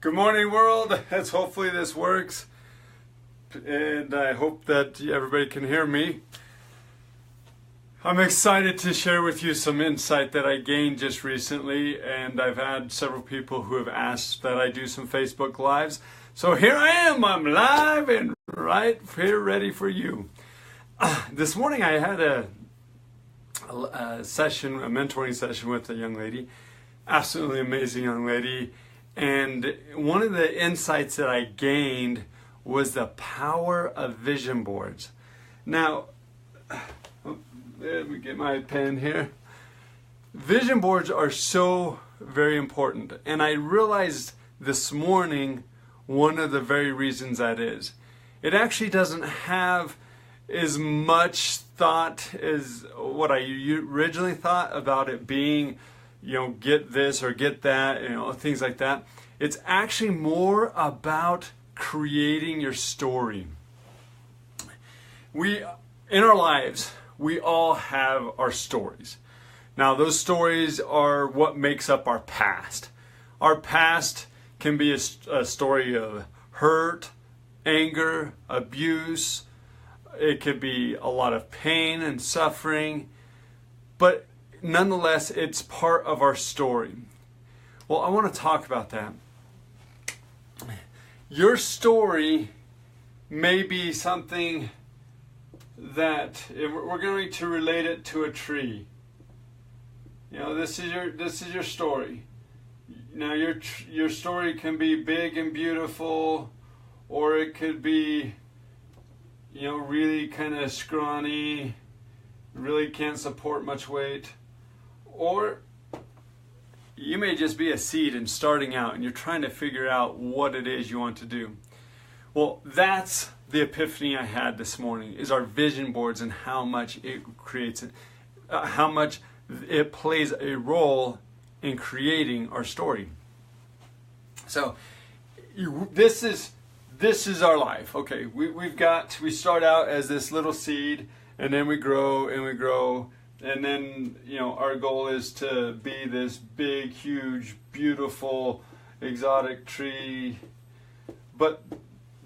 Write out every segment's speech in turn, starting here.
Good morning, world. Hopefully this works, and I hope that everybody can hear me. I'm excited to share with you some insight that I gained just recently, and I've had several people who have asked that I do some Facebook Lives. So here I am, I'm live and right here ready for you. This morning I had a mentoring session with a young lady, absolutely amazing young lady. And one of the insights that I gained was the power of vision boards. Now, let me get my pen here. Vision boards are so very important. And I realized this morning one of the very reasons that is. It actually doesn't have as much thought as what I originally thought about it being, get this or get that, things like that. It's actually more about creating your story. In our lives, we all have our stories. Now, those stories are what makes up our past. Our past can be a story of hurt, anger, abuse. It could be a lot of pain and suffering. But nonetheless, it's part of our story. Well, I want to talk about that. Your story may be something that we're going to relate it to a tree. This is your story. Now, your story can be big and beautiful, or it could be, really kind of scrawny, really can't support much weight. Or you may just be a seed and starting out and you're trying to figure out what it is you want to do. Well, that's the epiphany I had this morning, is our vision boards and how much it creates, how much it plays a role in creating our story. So this is our life. Okay, we start out as this little seed, and then we grow and we grow. And then, our goal is to be this big, huge, beautiful, exotic tree. But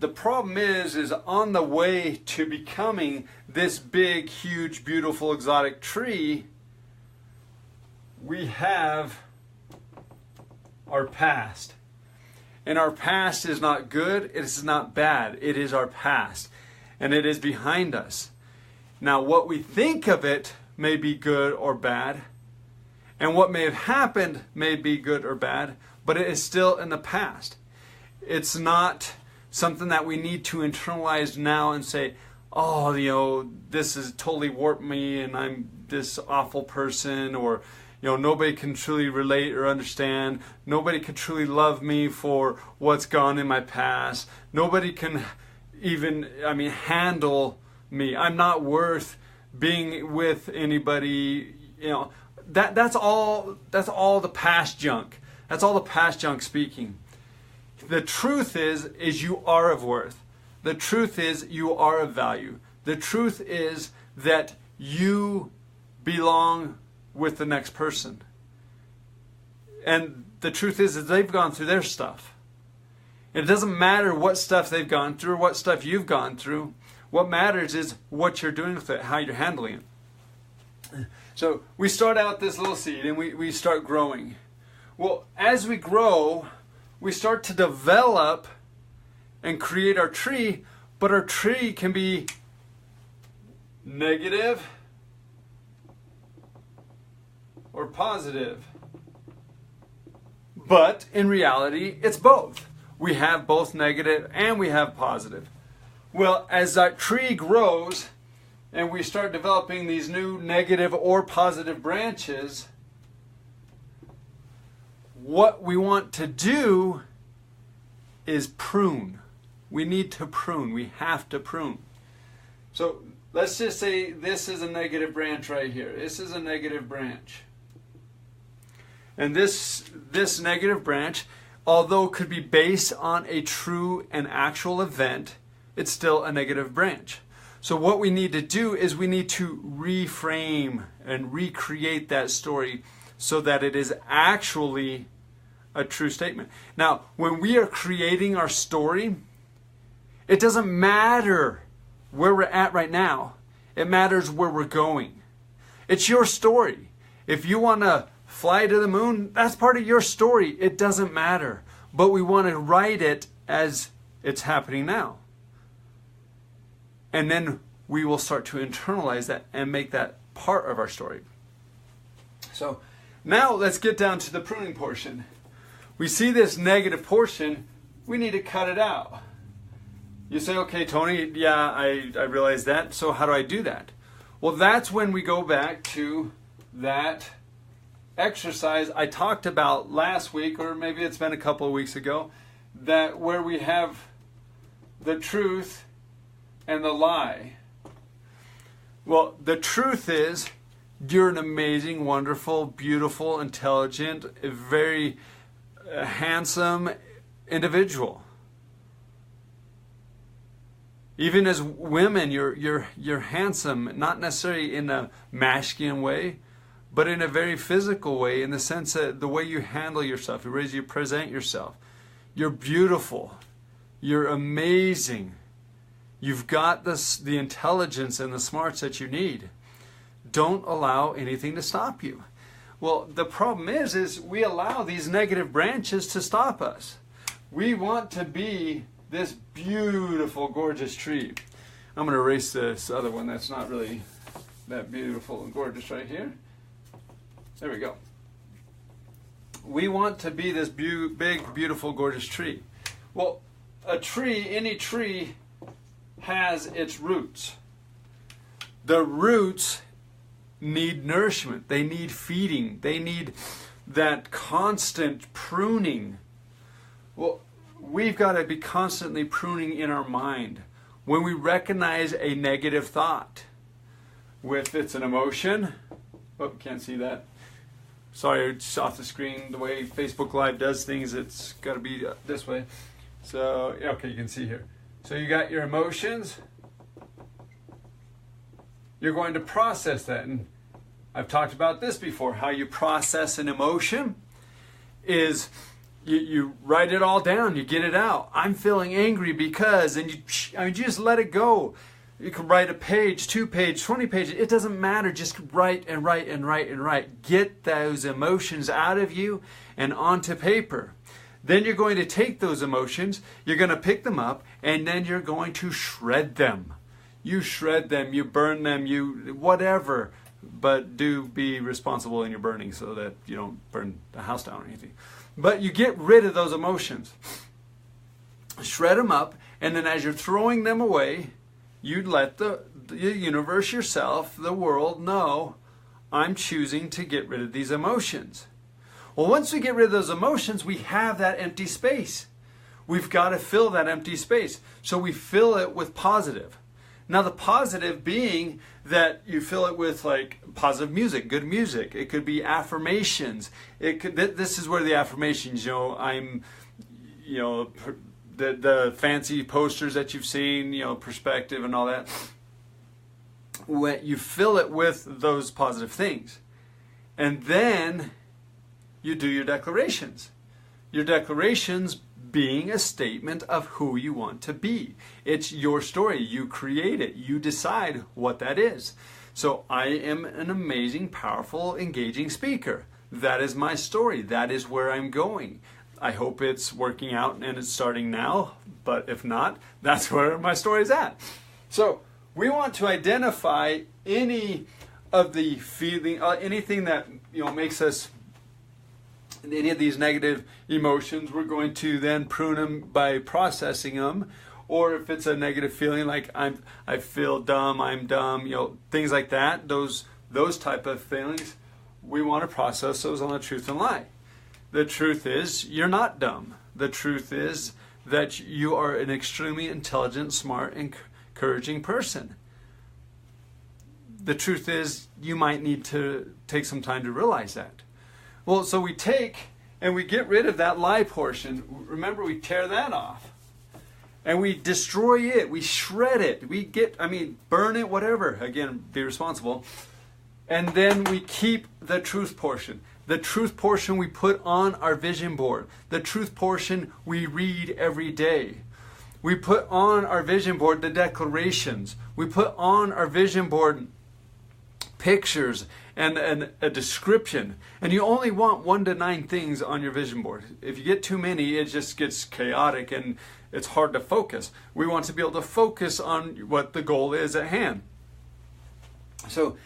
the problem is on the way to becoming this big, huge, beautiful, exotic tree, we have our past. And our past is not good, it is not bad. It is our past. And it is behind us. Now, what we think of it may be good or bad, and what may have happened may be good or bad, but it is still in the past. It's not something that we need to internalize now and say, this has totally warped me and I'm this awful person, or nobody can truly relate or understand. Nobody can truly love me for what's gone in my past. Nobody can even, handle me. I'm not worth being with anybody. That's all the past junk. That's all the past junk speaking. The truth is you are of worth. The truth is you are of value. The truth is that you belong with the next person. And the truth is that they've gone through their stuff. It doesn't matter what stuff they've gone through or what stuff you've gone through. What matters is what you're doing with it, how you're handling it. So we start out this little seed and we start growing. Well, as we grow, we start to develop and create our tree, but our tree can be negative or positive. But in reality, it's both. We have both negative and we have positive. Well, as that tree grows and we start developing these new negative or positive branches, what we want to do is prune. We need to prune. We have to prune. So let's just say this is a negative branch right here. This is a negative branch. And this negative branch, although it could be based on a true and actual event, it's still a negative branch. So what we need to do is we need to reframe and recreate that story so that it is actually a true statement. Now, when we are creating our story, it doesn't matter where we're at right now. It matters where we're going. It's your story. If you want to fly to the moon, that's part of your story. It doesn't matter. But we want to write it as it's happening now. And then we will start to internalize that and make that part of our story. So now let's get down to the pruning portion. We see this negative portion, we need to cut it out. You say, okay, Tony, yeah, I realize that. So how do I do that? Well, that's when we go back to that exercise I talked about last week, or maybe it's been a couple of weeks ago, that where we have the truth and the lie. Well, the truth is you're an amazing, wonderful, beautiful, intelligent, very handsome individual. Even as women, you're handsome, not necessarily in a masculine way, but in a very physical way, in the sense that the way you handle yourself, the way you present yourself. You're beautiful. You're amazing. You've got the intelligence and the smarts that you need. Don't allow anything to stop you. Well, the problem is we allow these negative branches to stop us. We want to be this beautiful, gorgeous tree. I'm going to erase this other one that's not really that beautiful and gorgeous right here. There we go. We want to be this big, beautiful, gorgeous tree. Well, a tree, any tree, has its roots. The roots need nourishment. They need feeding. They need that constant pruning. Well, we've got to be constantly pruning in our mind. When we recognize a negative thought, if it's an emotion, oh, can't see that. Sorry, it's off the screen. The way Facebook Live does things, it's got to be this way. So, okay, you can see here. So you got your emotions. You're going to process that. And I've talked about this before. How you process an emotion is you write it all down. You get it out. I'm feeling angry because, and you just let it go. You can write a page, 2 pages, 20 pages. It doesn't matter. Just write and write and write and write. Get those emotions out of you and onto paper. Then you're going to take those emotions, you're going to pick them up, and then you're going to shred them. You shred them, you burn them, you whatever. But do be responsible in your burning so that you don't burn the house down or anything. But you get rid of those emotions. Shred them up, and then as you're throwing them away, you let the universe, yourself, the world know, I'm choosing to get rid of these emotions. Well, once we get rid of those emotions, we have that empty space. We've got to fill that empty space. So we fill it with positive. Now, the positive being that you fill it with like positive music, good music. It could be affirmations. This is where the affirmations, the fancy posters that you've seen, perspective and all that. When you fill it with those positive things. And then you do your declarations. Your declarations being a statement of who you want to be. It's your story. You create it. You decide what that is. So I am an amazing, powerful, engaging speaker. That is my story. That is where I'm going. I hope it's working out and it's starting now. But if not, that's where my story is at. So we want to identify any of the feeling, anything that makes us, any of these negative emotions. We're going to then prune them by processing them. Or if it's a negative feeling like I feel dumb, I'm dumb, things like that, those type of feelings, we want to process those on the truth and lie. The truth is you're not dumb. The truth is that you are an extremely intelligent, smart, encouraging person. The truth is you might need to take some time to realize that. Well, so we take and we get rid of that lie portion. Remember, we tear that off. And we destroy it. We shred it. Burn it, whatever. Again, be responsible. And then we keep the truth portion. The truth portion we put on our vision board. The truth portion we read every day. We put on our vision board the declarations. We put on our vision board pictures and a description. And you only want 1 to 9 things on your vision board. If you get too many, it just gets chaotic and it's hard to focus. We want to be able to focus on what the goal is at hand. So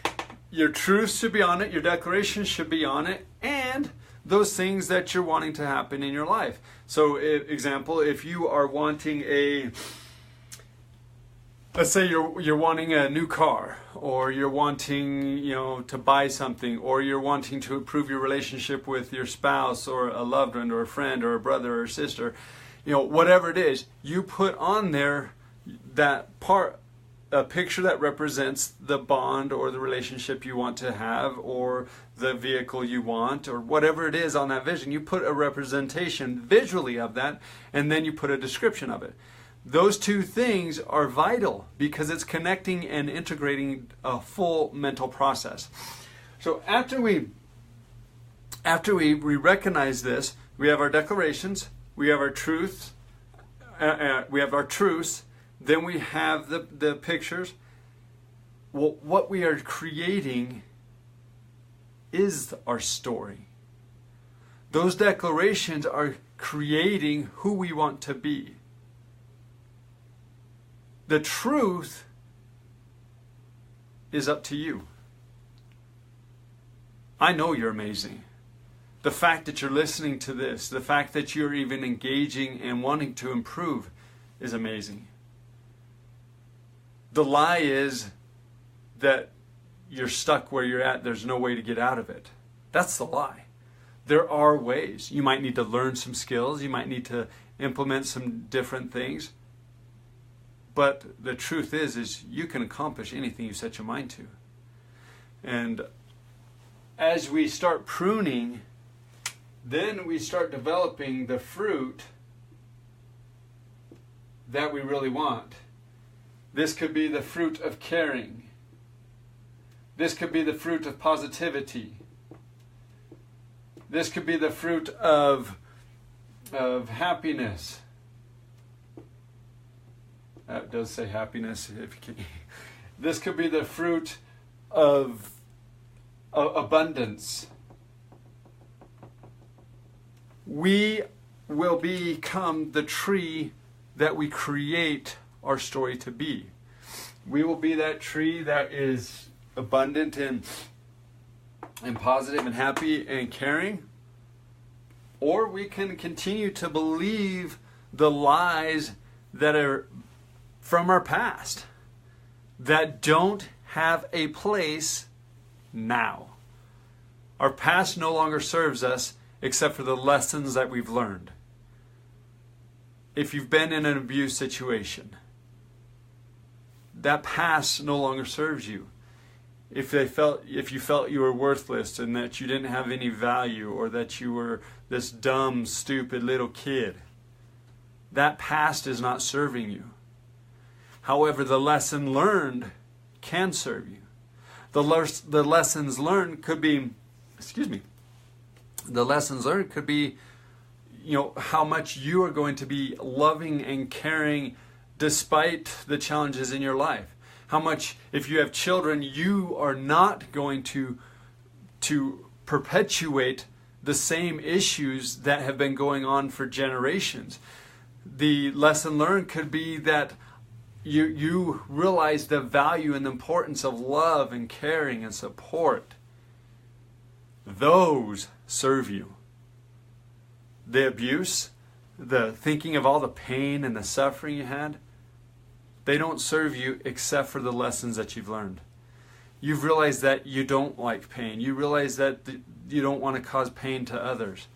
your truth should be on it, your declarations should be on it, and those things that you're wanting to happen in your life. So, example, if you are wanting let's say you're wanting a new car, or you're wanting, to buy something, or you're wanting to improve your relationship with your spouse, or a loved one, or a friend, or a brother, or sister, whatever it is, you put on there that part, a picture that represents the bond or the relationship you want to have, or the vehicle you want, or whatever it is on that vision. You put a representation visually of that, and then you put a description of it. Those two things are vital because it's connecting and integrating a full mental process. So after we recognize this, we have our declarations, we have our truths, then we have the pictures. Well, what we are creating is our story. Those declarations are creating who we want to be. The truth is up to you. I know you're amazing. The fact that you're listening to this, the fact that you're even engaging and wanting to improve is amazing. The lie is that you're stuck where you're at. There's no way to get out of it. That's the lie. There are ways. You might need to learn some skills. You might need to implement some different things. But the truth is you can accomplish anything you set your mind to. And as we start pruning, then we start developing the fruit that we really want. This could be the fruit of caring. This could be the fruit of positivity. This could be the fruit of happiness. That does say happiness. This could be the fruit of abundance. We will become the tree that we create our story to be. We will be that tree that is abundant and positive and happy and caring. Or we can continue to believe the lies that are from our past that don't have a place now. Our past no longer serves us except for the lessons that we've learned. If you've been in an abuse situation, that past no longer serves you. If you felt you were worthless and that you didn't have any value, or that you were this dumb, stupid little kid, that past is not serving you. However, the lesson learned can serve you. The lessons learned could be, the lessons learned could be, how much you are going to be loving and caring despite the challenges in your life. How much, if you have children, you are not going to perpetuate the same issues that have been going on for generations. The lesson learned could be that you realize the value and the importance of love and caring and support. Those serve you. The abuse, the thinking of all the pain and the suffering you had, they don't serve you except for the lessons that you've learned. You've realized that you don't like pain. You realize that you don't want to cause pain to others.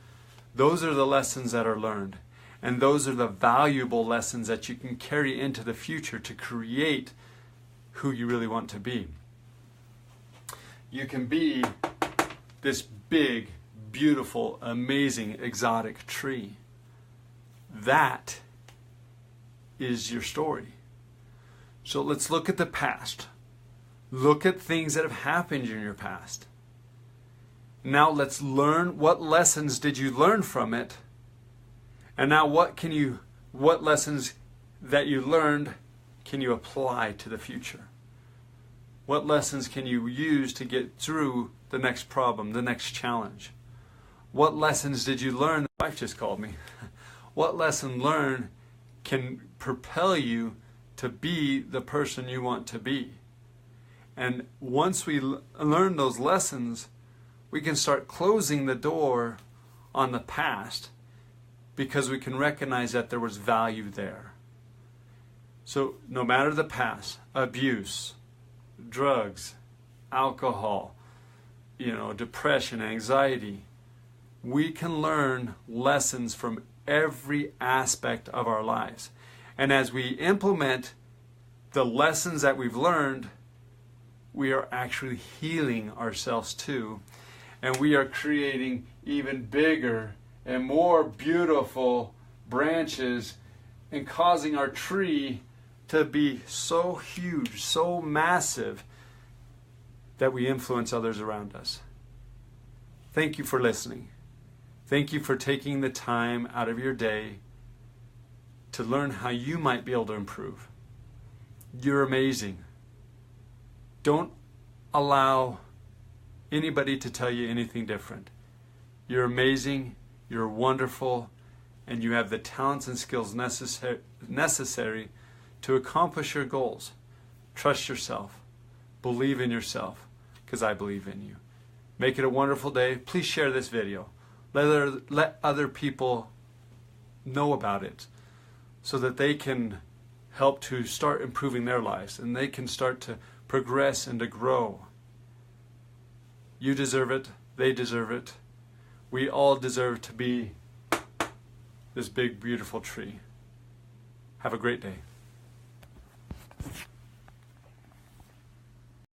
Those are the lessons that are learned. And those are the valuable lessons that you can carry into the future to create who you really want to be. You can be this big, beautiful, amazing, exotic tree. That is your story. So let's look at the past. Look at things that have happened in your past. Now let's learn, what lessons did you learn from it? And now what lessons that you learned can you apply to the future? What lessons can you use to get through the next problem, the next challenge? What lessons did you learn? My wife just called me. What lesson learned can propel you to be the person you want to be? And once we learn those lessons, we can start closing the door on the past, because we can recognize that there was value there. So no matter the past, abuse, drugs, alcohol, depression, anxiety, we can learn lessons from every aspect of our lives. And as we implement the lessons that we've learned, we are actually healing ourselves too. And we are creating even bigger and more beautiful branches and causing our tree to be so huge, so massive, that we influence others around us. Thank you for listening. Thank you for taking the time out of your day to learn how you might be able to improve. You're amazing. Don't allow anybody to tell you anything different. You're amazing, you're wonderful, and you have the talents and skills necessary to accomplish your goals. Trust yourself. Believe in yourself, because I believe in you. Make it a wonderful day. Please share this video. Let other people know about it so that they can help to start improving their lives and they can start to progress and to grow. You deserve it. They deserve it. We all deserve to be this big, beautiful tree. Have a great day.